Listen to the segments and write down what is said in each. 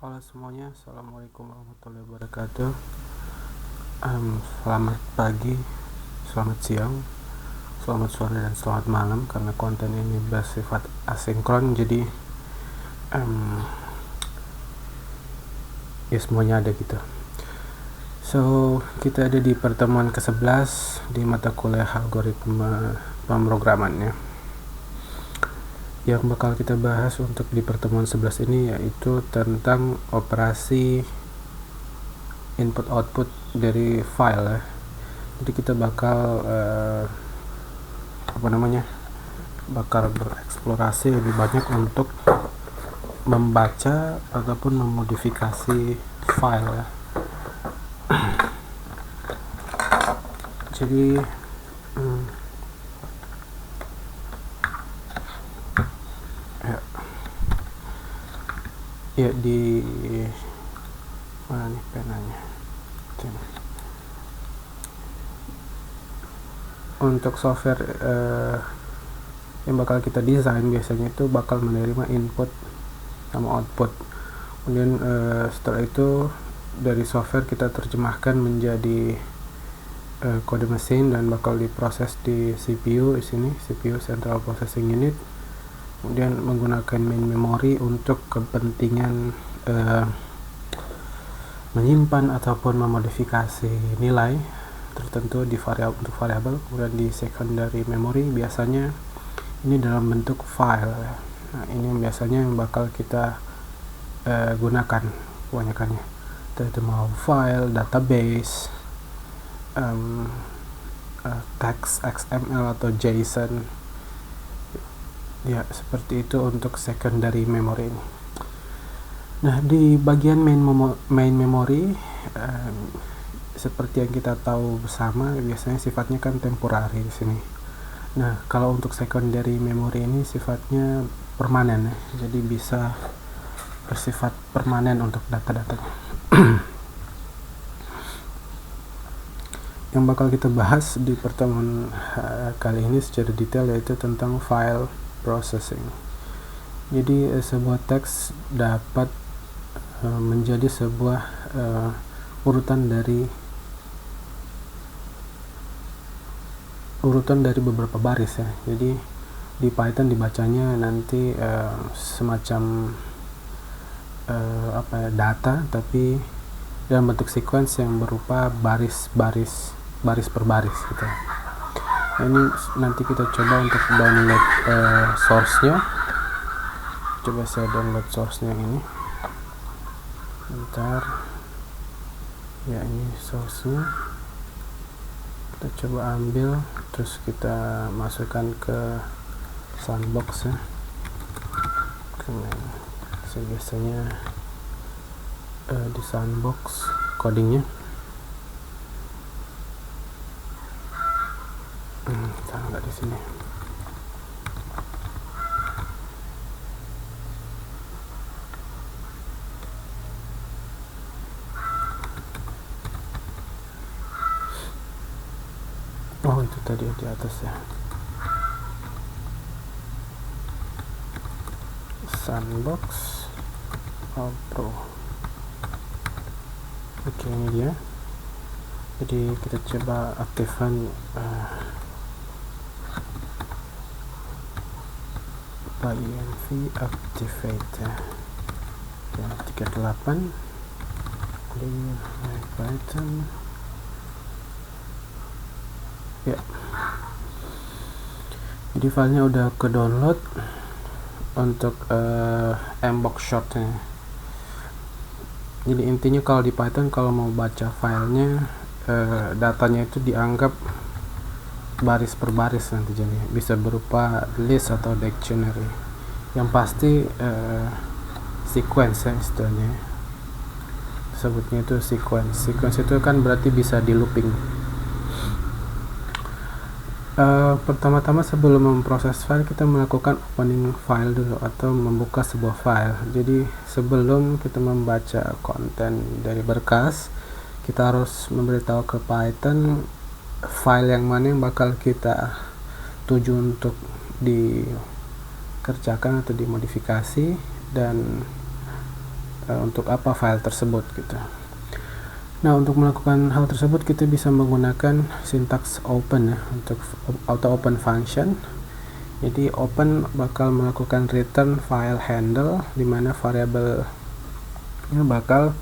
Halo semuanya, assalamualaikum warahmatullahi wabarakatuh. Selamat pagi, selamat siang, selamat sore dan selamat malam. Karena konten ini bersifat asinkron, jadi ya semuanya ada gitu. So, kita ada di pertemuan ke-11 di mata kuliah algoritma pemrogramannya. Yang bakal kita bahas untuk di pertemuan 11 ini yaitu tentang operasi input output dari file ya. Jadi kita bakal bakal bereksplorasi lebih banyak untuk membaca ataupun memodifikasi file ya. Jadi ya di mana nih penanya. Untuk software yang bakal kita desain biasanya itu bakal menerima input sama output. Kemudian setelah itu dari software kita terjemahkan menjadi kode mesin dan bakal diproses di CPU di sini, CPU Central Processing Unit. Kemudian menggunakan main memory untuk kepentingan menyimpan ataupun memodifikasi nilai tertentu di untuk variabel. Kemudian di secondary memory biasanya ini dalam bentuk file ya. Nah, ini biasanya yang bakal kita gunakan kebanyakannya, itu mau file, database, text XML atau JSON ya, seperti itu untuk secondary memory ini. Nah, di bagian main memory seperti yang kita tahu bersama biasanya sifatnya kan temporary di sini. Nah, kalau untuk secondary memory ini sifatnya permanen ya. Jadi bisa bersifat permanen untuk data-datanya. Yang bakal kita bahas di pertemuan kali ini secara detail yaitu tentang file processing. Jadi sebuah teks dapat menjadi sebuah urutan dari beberapa baris ya. Jadi di Python dibacanya nanti semacam data tapi dalam bentuk sequence yang berupa baris per baris gitu. Nah, ini nanti kita coba untuk download source-nya. Coba saya download source-nya ini. Bentar. Ya, ini source-nya. Kita coba ambil, terus kita masukkan ke sandbox ya. Saya biasanya di sandbox codingnya. Nggak di sini. Oh, itu tadi di atas ya. Sandbox Pro. Oke, ini dia. Jadi kita coba aktifkan PyEnv activate ya, 38 di Python ya. Jadi filenya udah ke download untuk mbox shortnya. Jadi intinya kalau di Python kalau mau baca filenya datanya itu dianggap baris per baris nanti, jadi bisa berupa list atau dictionary. Yang pasti sequence ya istilahnya, sebutnya itu sequence itu kan berarti bisa di looping. Pertama-tama sebelum memproses file kita melakukan opening file dulu atau membuka sebuah file. Jadi sebelum kita membaca konten dari berkas, kita harus memberitahu ke Python file yang mana yang bakal kita tuju untuk dikerjakan atau dimodifikasi, dan untuk apa file tersebut gitu. Nah, untuk melakukan hal tersebut kita bisa menggunakan sintaks open ya, untuk auto open function. Jadi open bakal melakukan return file handle, di mana variabelnya bakal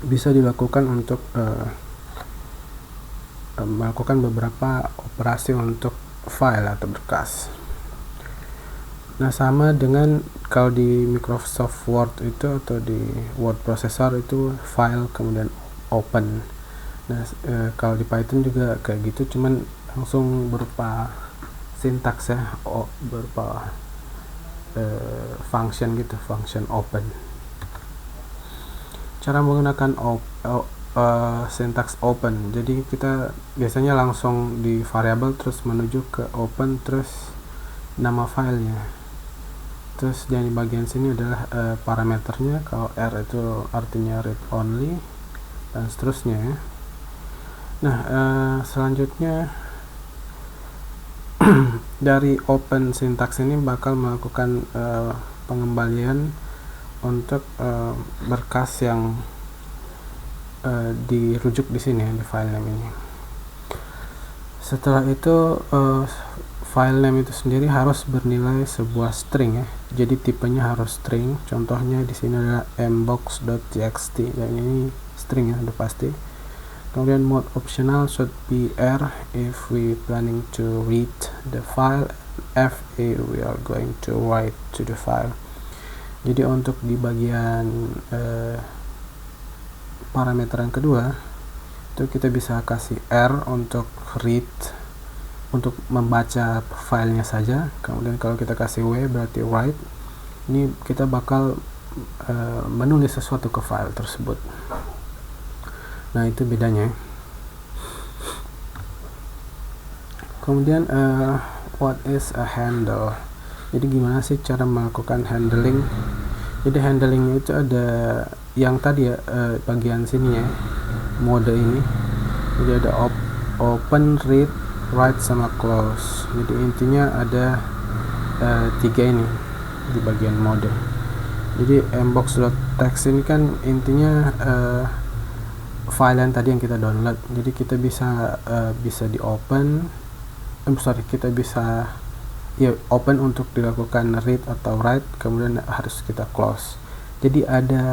bisa dilakukan untuk melakukan beberapa operasi untuk file atau berkas. Nah, sama dengan kalau di Microsoft Word itu atau di word processor itu file kemudian open. Nah, kalau di Python juga kayak gitu, cuman langsung berupa sintaks ya, berupa function gitu, function open. Cara menggunakan sintaks open, jadi kita biasanya langsung di variabel terus menuju ke open terus nama filenya. Terus yang di bagian sini adalah parameternya. Kalau R itu artinya read only dan seterusnya ya. Nah, selanjutnya dari open syntax ini bakal melakukan pengembalian untuk berkas yang dirujuk di sini ya, di file name ini. Setelah itu file name itu sendiri harus bernilai sebuah string ya. Jadi tipenya harus string. Contohnya di sini adalah mbox.txt, dan ini string ya, udah pasti. Kemudian mode optional should be R if we planning to read the file, F if we are going to write to the file. Jadi untuk di bagian parameter yang kedua itu kita bisa kasih R untuk read, untuk membaca filenya saja. Kemudian kalau kita kasih W berarti write, ini kita bakal menulis sesuatu ke file tersebut. Nah, itu bedanya. Kemudian what is a handle? Jadi gimana sih cara melakukan handling? Jadi handlingnya itu ada yang tadi ya, bagian sini ya, mode ini. Jadi ada open, read, write sama close. Jadi intinya ada tiga ini di bagian mode. Jadi mbox.txt ini kan intinya file yang tadi yang kita download. Jadi kita bisa di open, kita bisa ya open untuk dilakukan read atau write, kemudian harus kita close. Jadi ada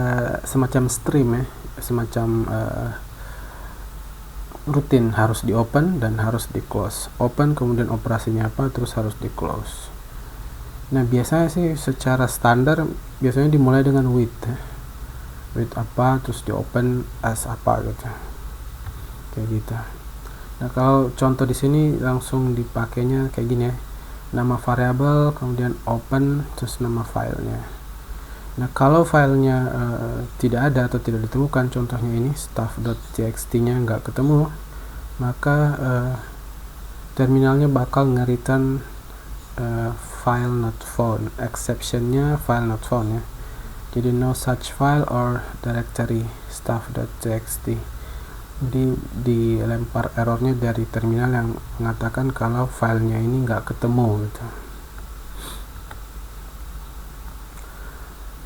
semacam stream ya, semacam rutin, harus di open dan harus di close. Open kemudian operasinya apa, terus harus di close. Nah, biasanya sih secara standar biasanya dimulai dengan with apa, terus di open as apa gitu, kayak gitu. Nah, kalau contoh di sini langsung dipakainya kayak gini ya, nama variabel kemudian open terus nama filenya. Nah, kalau filenya tidak ada atau tidak ditemukan, contohnya ini stuff.txt nya nggak ketemu, maka terminalnya bakal nge-return file not found, exceptionnya file not found ya. Jadi no such file or directory stuff.txt. Jadi dilempar errornya dari terminal yang mengatakan kalau filenya ini nggak ketemu gitu.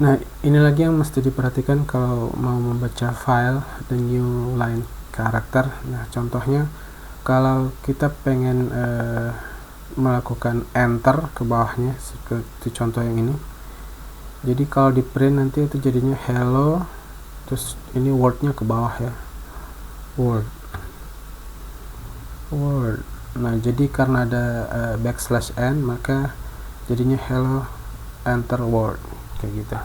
Nah, ini lagi yang mesti diperhatikan kalau mau membaca file the new line character. Nah, contohnya kalau kita pengen melakukan enter ke bawahnya seperti contoh yang ini. Jadi kalau di print nanti itu jadinya hello, terus ini wordnya ke bawah ya, word. Nah, jadi karena ada \n maka jadinya hello enter word kayak gitu.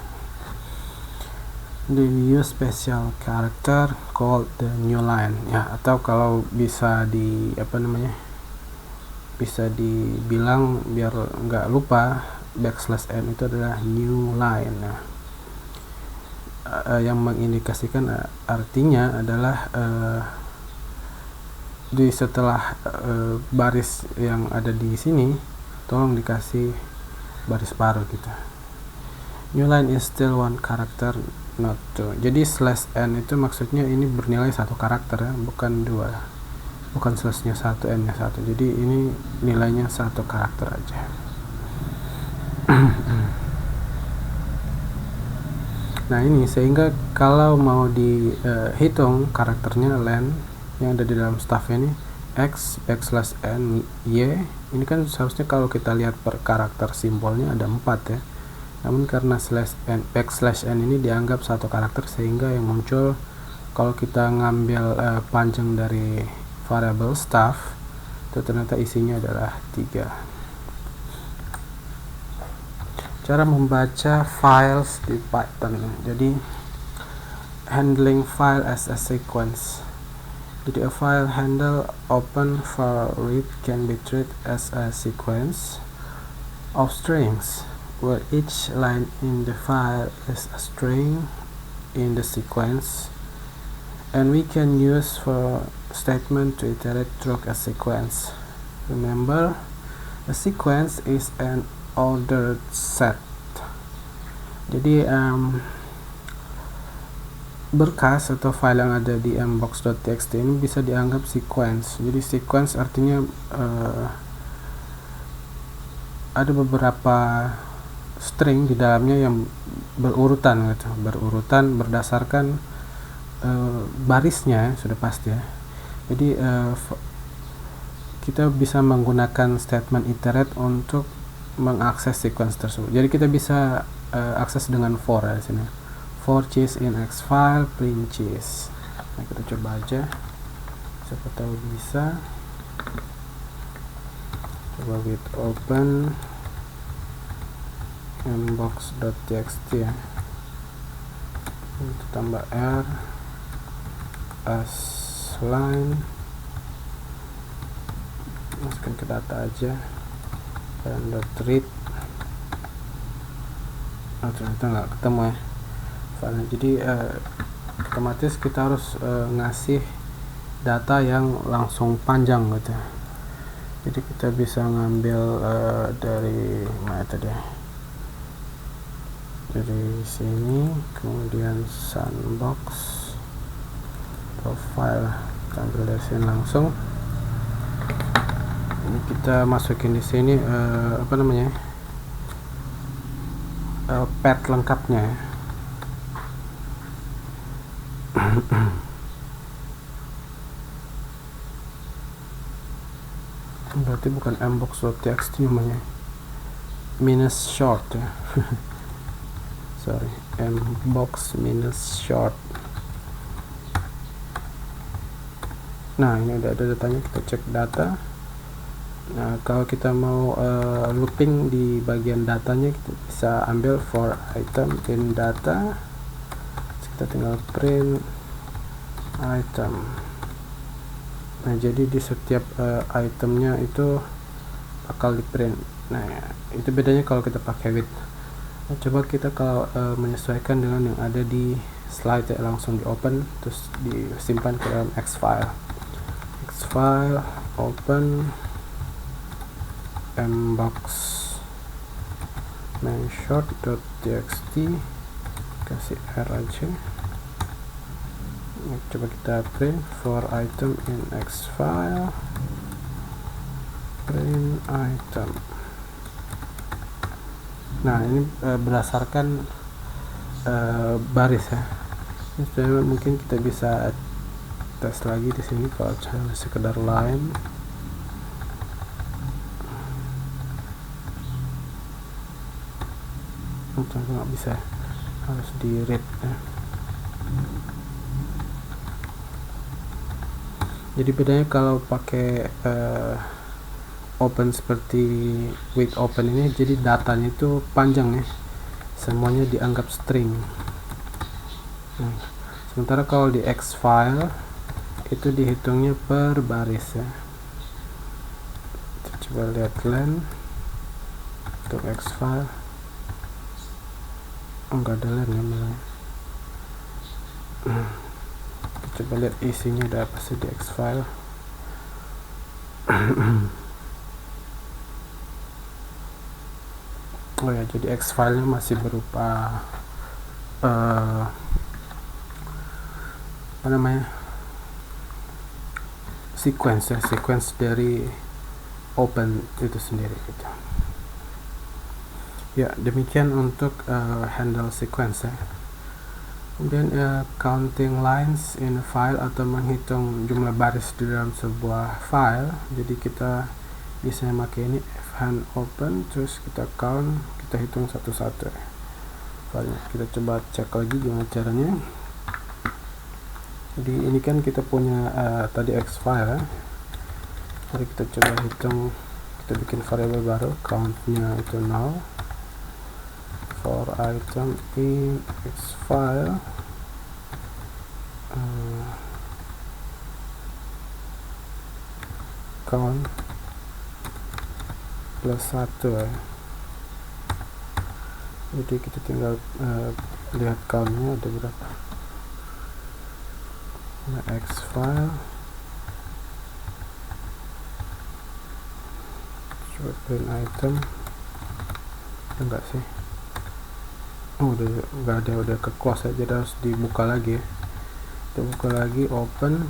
They use special character called the new line ya, atau kalau bisa bisa dibilang biar nggak lupa, \n itu adalah new line. Nah, yang mengindikasikan artinya adalah di setelah baris yang ada di sini tolong dikasih baris baru gitu. New line is still one character, not two. Jadi /n itu maksudnya ini bernilai satu karakter ya, bukan dua, bukan /nya satu, n nya satu. Jadi ini nilainya satu karakter aja. Nah ini sehingga kalau mau dihitung karakternya len yang ada di dalam staff ini x backslash n y, ini kan seharusnya kalau kita lihat per karakter simbolnya ada 4 ya, namun karena backslash n ini dianggap satu karakter sehingga yang muncul kalau kita ngambil panjang dari variable staff itu ternyata isinya adalah 3. Cara membaca files di Python. Jadi handling file as a sequence. Jadi a file handle open for read can be treated as a sequence of strings where each line in the file is a string in the sequence, and we can use for statement to iterate through a sequence. Remember, a sequence is an ordered set. Jadi berkas atau file yang ada di mbox.txt ini bisa dianggap sequence. Jadi sequence artinya ada beberapa string di dalamnya yang berurutan gitu, berurutan berdasarkan barisnya sudah pasti ya. Jadi kita bisa menggunakan statement iterate untuk mengakses sequence tersebut. Jadi kita bisa akses dengan for ya di sini. For cheese in X file print cheese. Nah, kita coba aja. Siapa tahu bisa. Coba git open mbox.txt ya. Kita tambah r as line. Masukin ke data aja. Dan read, ternyata nggak ketemu ya filenya. Jadi otomatis kita harus ngasih data yang langsung panjang gitu. Jadi kita bisa ngambil dari mana tadi, dari sini, kemudian sandbox profile, kita ambil dari sini langsung. Ini kita masukin di sini apa namanya, path lengkapnya ya. Berarti bukan mbox.txt namanya, minus short ya. Sorry, mbox minus short. Nah ini udah ada datanya, kita cek data. Nah kalau kita mau looping di bagian datanya, kita bisa ambil for item in data. Kita tinggal print item. Nah jadi di setiap itemnya itu bakal di print. Nah itu bedanya kalau kita pakai with. Nah, coba kita kalau menyesuaikan dengan yang ada di slide ya, langsung di open terus disimpan ke dalam X file. X file open mbox main short.txt, kasih r aja. Ini coba kita print for item in X file, print item. Nah ini berdasarkan baris ya. Ini sebenarnya mungkin kita bisa tes lagi di sini kalau sekedar line. Ternyata nggak bisa, harus di read ya. Jadi bedanya kalau pakai open seperti with open ini, jadi datanya itu panjang ya, semuanya dianggap string. Nah, sementara kalau di X file itu dihitungnya per baris ya. Kita coba lihat len untuk X file. Enggak ada len ya malah. Kita coba lihat isinya ada apa sih di X file. Oh ya, jadi X filenya masih berupa apa namanya, sequence ya, sequence dari open itu sendiri gitu. Ya, demikian untuk handle sequence ya. Kemudian counting lines in a file, atau menghitung jumlah baris di dalam sebuah file. Jadi kita bisa pakai ini fhand open, terus kita count, kita hitung satu-satu filenya. Kita coba cek lagi gimana caranya. Jadi ini kan kita punya tadi X file ya. Jadi kita coba hitung, kita bikin variabel baru, countnya itu 0 for item in X file, count plus 1 ya. Jadi kita tinggal lihat countnya ada berapa. Nah, X file, coba print item, enggak sih, udah nggak ada, udah ke close aja, jadi harus dibuka lagi ya. Kita buka lagi, open.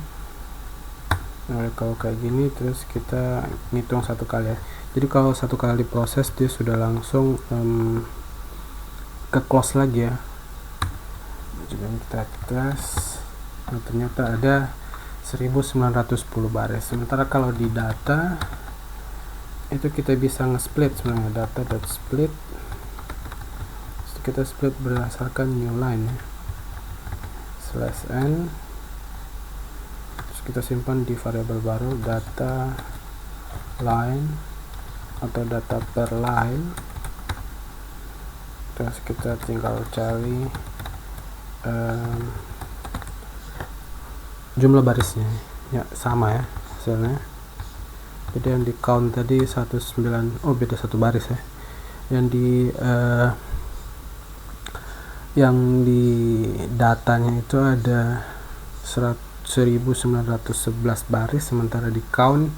Nah, kalau kayak gini terus kita ngitung satu kali ya. Jadi kalau satu kali proses dia sudah langsung ke close lagi ya. Coba kita tes. Nah, ternyata ada 1910 baris. Sementara kalau di data itu kita bisa nge-split sebenarnya, data.split. Kita split berdasarkan new line ya. /n, terus kita simpan di variabel baru data line atau data per line. Terus kita tinggal cari jumlah barisnya ya, sama ya hasilnya. Jadi yang di count tadi 19, oh beda satu baris ya. Yang di datanya itu ada 1911 baris, sementara di count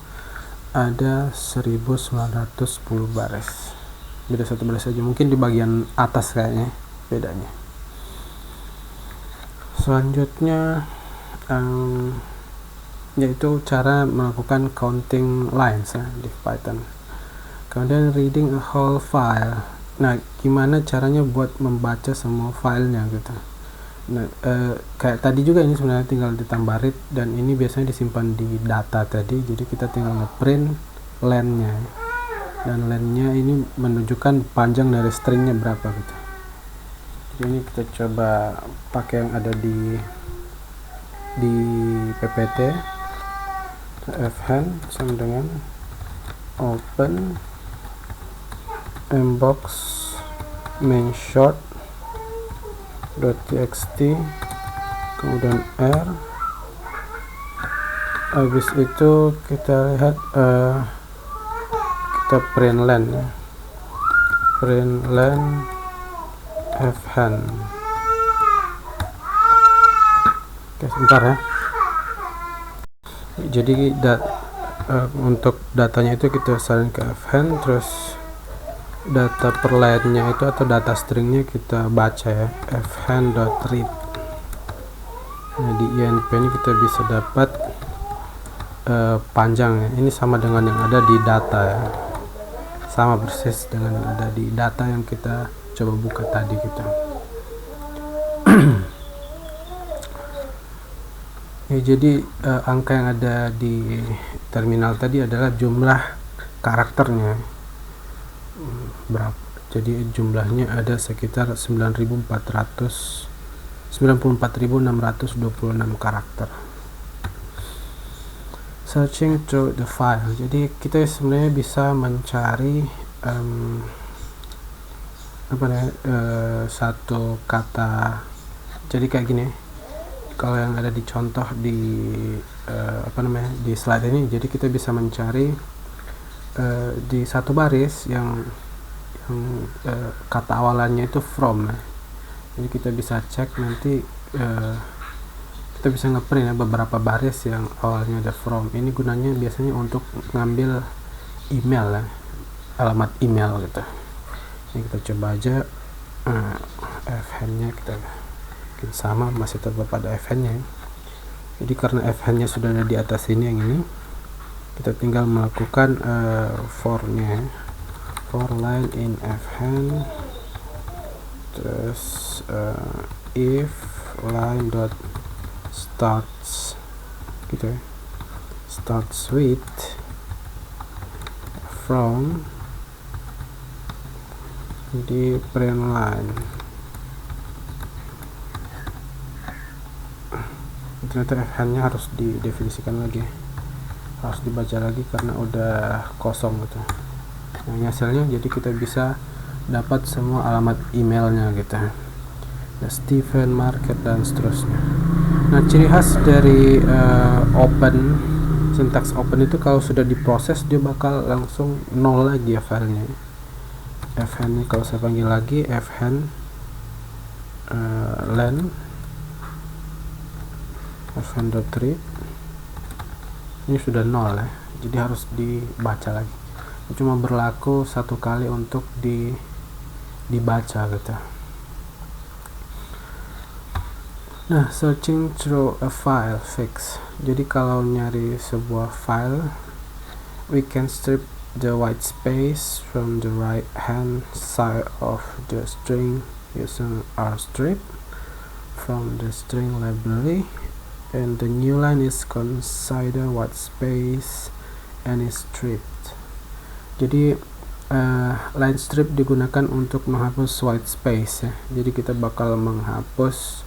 ada 1910 baris. Beda satu baris saja, mungkin di bagian atas kayaknya bedanya. Selanjutnya yaitu cara melakukan counting lines ya, di Python. Kemudian reading a whole file. Nah, gimana caranya buat membaca semua filenya gitu. Nah, kayak tadi juga ini sebenarnya tinggal ditambah read, dan ini biasanya disimpan di data tadi. Jadi kita tinggal ngeprint len-nya, dan len-nya ini menunjukkan panjang dari stringnya berapa gitu. Jadi ini kita coba pakai yang ada di ppt. Fhand sama dengan open mbox main short .txt, kemudian r. Habis itu kita lihat kita print len ya. Print len fhand. Oke, sebentar ya. Jadi untuk datanya itu kita salin ke fhand, terus data per line-nya itu atau data stringnya kita baca ya, fhand.read. Nah, di INP ini kita bisa dapat panjang ya. Ini sama dengan yang ada di data ya, sama persis dengan yang ada di data yang kita coba buka tadi gitu. Ya, jadi angka yang ada di terminal tadi adalah jumlah karakternya berapa. Jadi jumlahnya ada sekitar 94.626 karakter. Searching through the file. Jadi kita sebenarnya bisa mencari satu kata. Jadi kayak gini. Kalau yang ada di contoh di di slide ini, jadi kita bisa mencari di satu baris yang kata awalannya itu from ya. Jadi kita bisa cek nanti, kita bisa ngeprint ya beberapa baris yang awalnya ada from. Ini gunanya biasanya untuk ngambil email ya, alamat email gitu. Ini kita coba aja fhand nya kita bikin sama, masih tetap pada fhand nya. Jadi karena fhand nya sudah ada di atas ini, yang ini kita tinggal melakukan for nya, for line in fhand, terus if line.starts gitu ya, starts with from di print line. Ternyata fn nya harus didefinisikan lagi, harus dibaca lagi karena udah kosong gitu. Nah, ini hasilnya, jadi kita bisa dapat semua alamat emailnya gitu, Steven, market, dan seterusnya. Nah, ciri khas dari open, sintaks open itu kalau sudah diproses dia bakal langsung nol lagi ya filenya. Fn ini kalau saya panggil lagi fn len fn.read, ini sudah nol ya, jadi harus dibaca lagi. Cuma berlaku satu kali untuk dibaca gitu. Nah, searching through a file fix, jadi kalau nyari sebuah file, we can strip the white space from the right hand side of the string using rstrip from the string library, and the new line is consider white space and is stripped. Jadi line strip digunakan untuk menghapus white space ya. Jadi kita bakal menghapus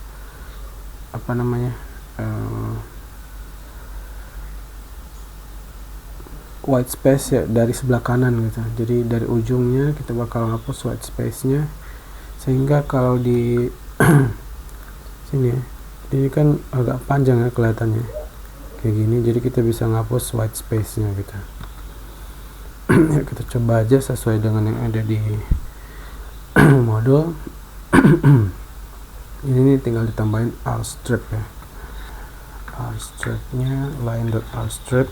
white space ya dari sebelah kanan gitu. Jadi dari ujungnya kita bakal menghapus white space nya, sehingga kalau di sini ya, ini kan agak panjang ya kelihatannya kayak gini, jadi kita bisa ngapus white space nya gitu. Ya, kita coba aja sesuai dengan yang ada di modul. Ini tinggal ditambahin rstrip ya, rstrip nya line.rstrip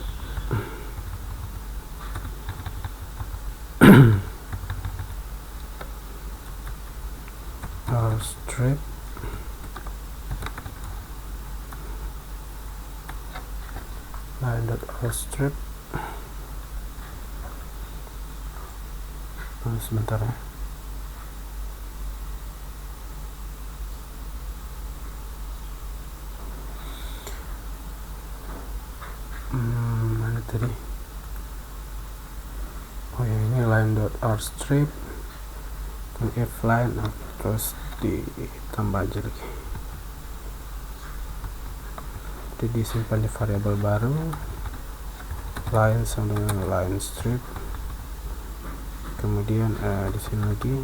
rstrip line.rstrip. Sebentar ya. Mana tadi? Oh ya, ini line.rstrip dan if line, terus ditambah aja lagi. Jadi disimpan di variabel baru line sama dengan line strip. Kemudian di sini lagi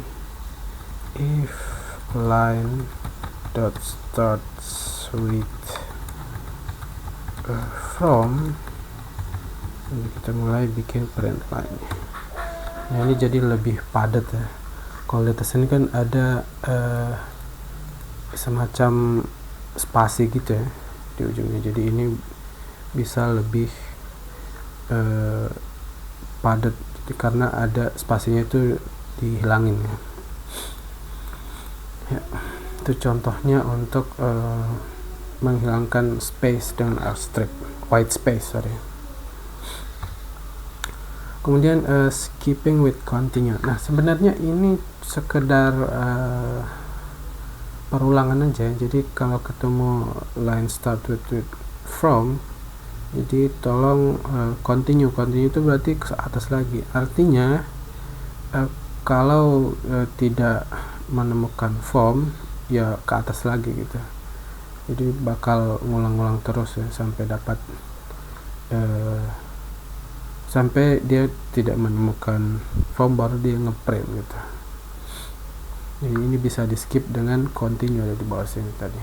if line dot starts with from, jadi kita mulai bikin print line. Nah, ini jadi lebih padat ya. Kalau di atas ini kan ada semacam spasi gitu ya di ujungnya, jadi ini bisa lebih padat karena ada spasinya itu dihilangin ya. Ya, itu contohnya untuk menghilangkan space dengan rstrip, white space sorry. Kemudian skipping with continue. Nah, sebenarnya ini sekedar perulangan aja. Jadi kalau ketemu line start with from, jadi tolong continue itu berarti ke atas lagi. Artinya kalau tidak menemukan form ya ke atas lagi gitu. Jadi bakal ngulang-ngulang terus ya sampai dapat sampai dia tidak menemukan form, baru dia ngeprint gitu. Jadi ini bisa di skip dengan continue ada di bawah sini tadi.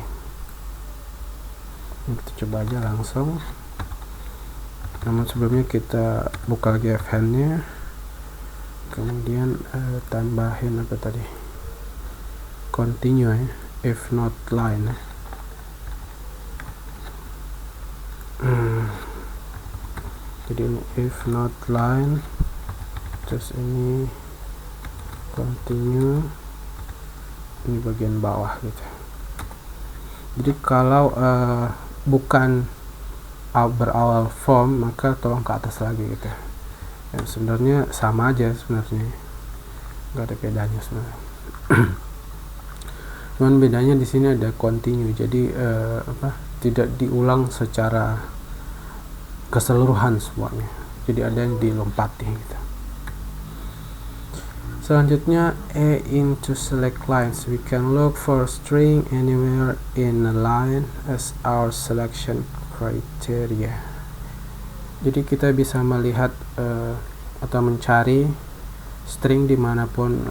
Ini kita coba aja langsung. Namun sebelumnya kita buka lagi fn nya, kemudian tambahin apa tadi, continue ya, if not line ya. Jadi ini if not line, terus ini continue, ini bagian bawah gitu. Jadi kalau bukan berawal form, maka tolong ke atas lagi gitu. Ya, sebenarnya sama aja sebenarnya, nggak ada bedanya sebenarnya. Cuman bedanya di sini ada continue, jadi tidak diulang secara keseluruhan semuanya, jadi ada yang dilompati gitu. Selanjutnya into select lines, we can look for string anywhere in a line as our selection criteria. Jadi kita bisa melihat atau mencari string dimanapun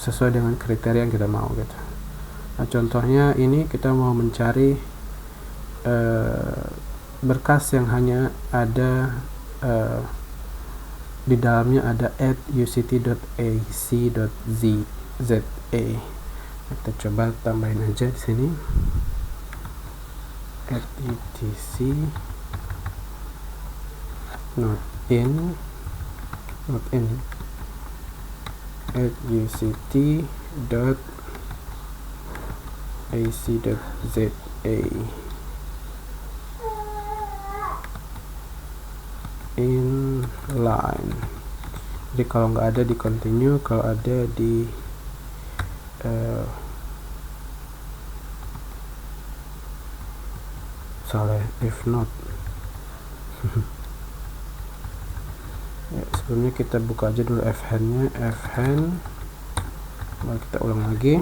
sesuai dengan kriteria yang kita mau gitu. Nah, contohnya ini kita mau mencari berkas yang hanya ada di dalamnya ada @uct.ac.za. Kita coba tambahin aja di sini @etc not in @uct.ac.za inline. Jadi kalau nggak ada di continue, kalau ada di if not. Ya, sebelumnya kita buka aja dulu fhan-nya, lalu kita ulang lagi,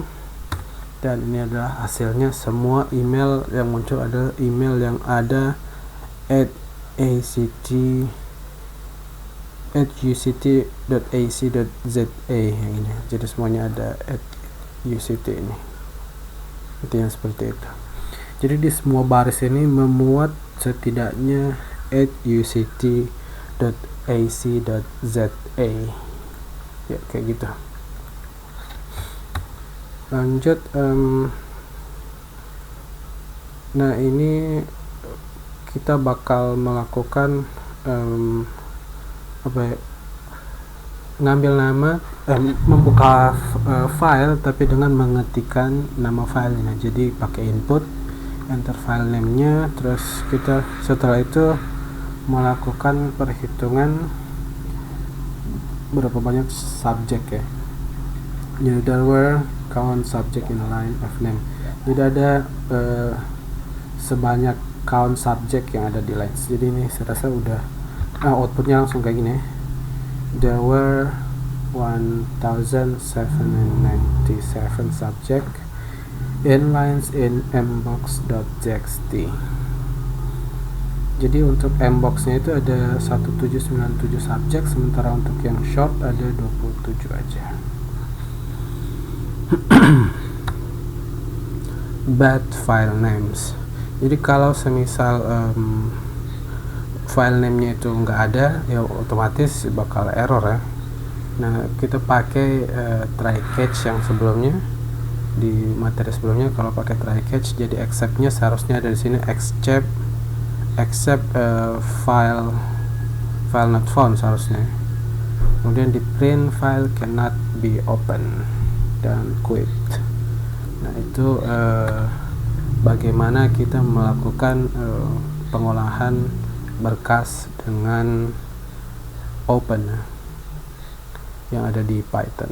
dan ini adalah hasilnya. Semua email yang muncul adalah email yang ada @uct.ac.za yang ini. Jadi semuanya ada @uct ini. Intinya seperti itu. Jadi di semua baris ini memuat setidaknya @uct.ac.za. Ya, kayak gitu. Lanjut, nah ini kita bakal melakukan ngambil nama, membuka file tapi dengan mengetikkan nama filenya. Jadi pakai input, enter file name-nya, terus kita setelah itu melakukan perhitungan berapa banyak subjek ya. Jadi there were count subject in a line of name. Jadi ada sebanyak count subject yang ada di lines. Jadi ini saya rasa udah outputnya langsung kayak gini. There were 1097 subject in lines in mbox.txt. Jadi untuk mbox-nya itu ada 1797 subjek, sementara untuk yang short ada 27 aja. Bad file names. Jadi kalau semisal file name-nya itu nggak ada, ya otomatis bakal error ya. Nah, kita pakai try catch yang sebelumnya di materi sebelumnya. Kalau pakai try catch, jadi except-nya seharusnya ada di sini, except file not found seharusnya. Kemudian di print file cannot be open dan quit. Nah, itu bagaimana kita melakukan pengolahan berkas dengan open yang ada di Python.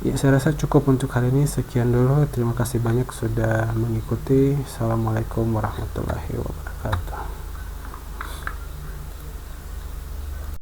Ya, saya rasa cukup untuk hari ini. Sekian dulu. Terima kasih banyak sudah mengikuti. Assalamualaikum warahmatullahi wabarakatuh.